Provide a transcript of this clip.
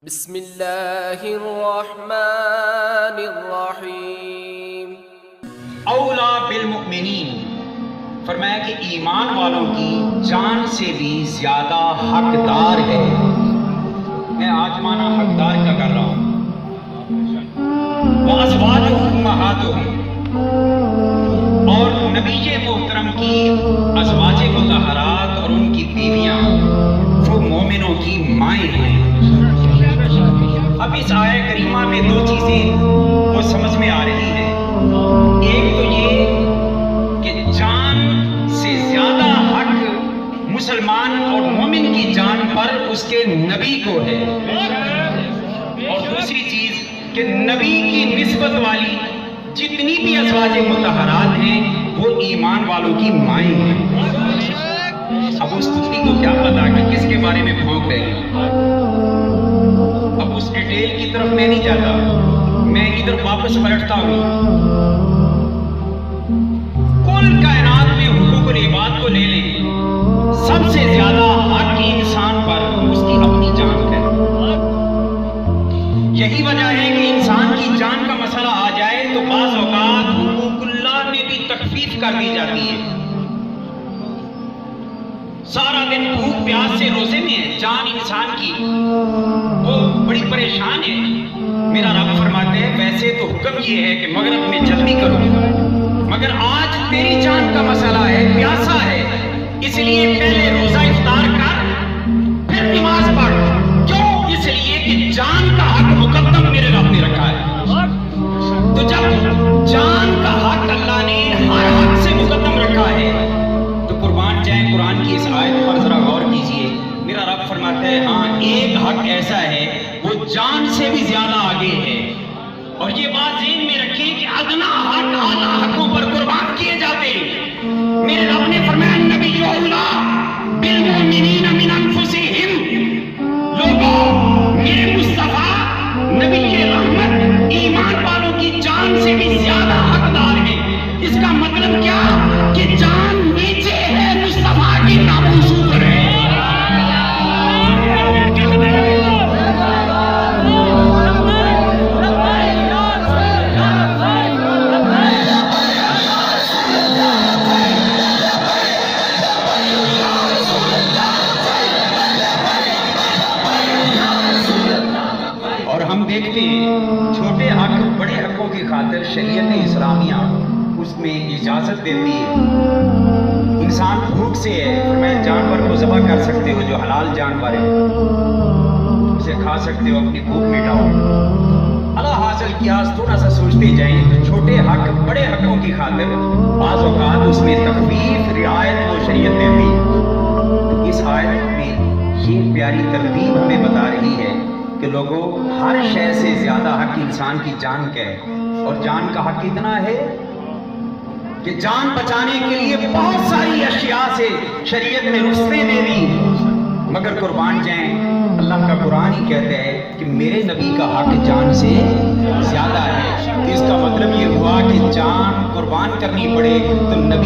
بسم اللہ الرحمن الرحیم۔ اولا بالمؤمنین، فرمایا کہ ایمان والوں کی جان سے بھی زیادہ حقدار ہے۔ میں آج معنی حقدار کا کر رہا ہوں۔ وَأَزْوَاجُهُ أُمَّهَاتُهُمْ، اور نبی محترم کی ازواج مطہرات اور ان کی بیویاں وہ مومنوں کی مائیں ہیں۔ اب اس آیہ کریمہ میں دو چیزیں وہ سمجھ میں آ رہی ہیں۔ ایک تو یہ کہ جان سے زیادہ حق مسلمان اور مومن کی جان پر اس کے نبی کو ہے، اور دوسری چیز کہ نبی کی نسبت والی جتنی بھی ازواج مطہرات ہیں وہ ایمان والوں کی مائیں ہیں۔ اب اس کتی کو کیا پتا کہ کس کے بارے میں بھونک رہے ہیں۔ اب اس ڈیٹیل کی طرف میں نہیں جاتا، میں ادھر واپس پلٹتا ہوں۔ کل کائنات میں حقوق العباد کو لے لیں، سب سے زیادہ حق انسان پر اس کی اپنی جان ہے۔ یہی وجہ ہے کہ انسان کی جان کا مسئلہ آ جائے تو بعض اوقات حقوق اللہ میں بھی تخفیف کر دی جاتی ہے۔ سارا دن بھوک پیاس سے روزے میں ہے، جان انسان کی وہ بڑی پریشان ہے۔ میرا رب فرماتے ہیں ویسے تو حکم یہ ہے کہ مغرب میں جلدی کرو، مگر آج تیری جان کا مسئلہ ہے، پیاسا ہے، اس لیے پہلے روزہ افطار کر پھر نماز پڑھ۔ کیوں؟ اس لیے کہ جان کا حق مقدم میرے رب نے رکھا ہے۔ تو جب جان کا حق اللہ نے ہر حق سے مقدم رکھا ہے تو قربان جائیں قرآن کی اس آیت پر ذرا غور کیجئے۔ میرا رب فرماتا ہے ہاں ایک حق ایسا ہے وہ جان سے بھی زیادہ آگے ہے، اور یہ بات ذہن میں رکھیں کہ ادنا حق اعلیٰ حقوں پر قربان کیے جاتے۔ میرے رب نے فرمایا نبی اولا بالمؤمنین من انفسہم، لوگوں میرے مصطفیٰ نبی رحمت ایمان والوں کی جان سے بھی زیادہ حقدار ہے۔ اس کا مطلب کیا کہ جان نیچے ہے، مصطفیٰ کی ناموس اوپر ہے۔ اور ہم دیکھتے ہیں چھوٹے حق بڑے حقوں کی خاطر شریعت اسلامیہ اس میں اجازت دیتی ہے۔ انسان بھوک سے ہے، فرمایا جانور کو ذبح کر سکتے ہو جو حلال جانور ہے، اسے کھا سکتے ہو، اپنی بھوک مٹاؤ۔ اللہ حاصل کیا تھوڑا سا سوچتے جائیں تو چھوٹے حق بڑے حقوں کی خاطر بعض اوقات اس میں تخفیف رعایت وہ شریعت دیتی ہے۔ تو اس آیت میں یہ پیاری ترتیب ہمیں بتا رہی ہے کہ لوگوں ہر شے سے زیادہ حق انسان کی جان کا ہے، اور جان کا حق اتنا ہے کہ جان بچانے کے لیے بہت ساری اشیاء سے شریعت نے رخصتیں دے دی، مگر قربان جائیں اللہ کا قرآن ہی کہتا ہے کہ میرے نبی کا حق جان سے زیادہ ہے۔ تو اس کا مطلب یہ ہوا کہ جان قربان کرنی پڑے تو نبی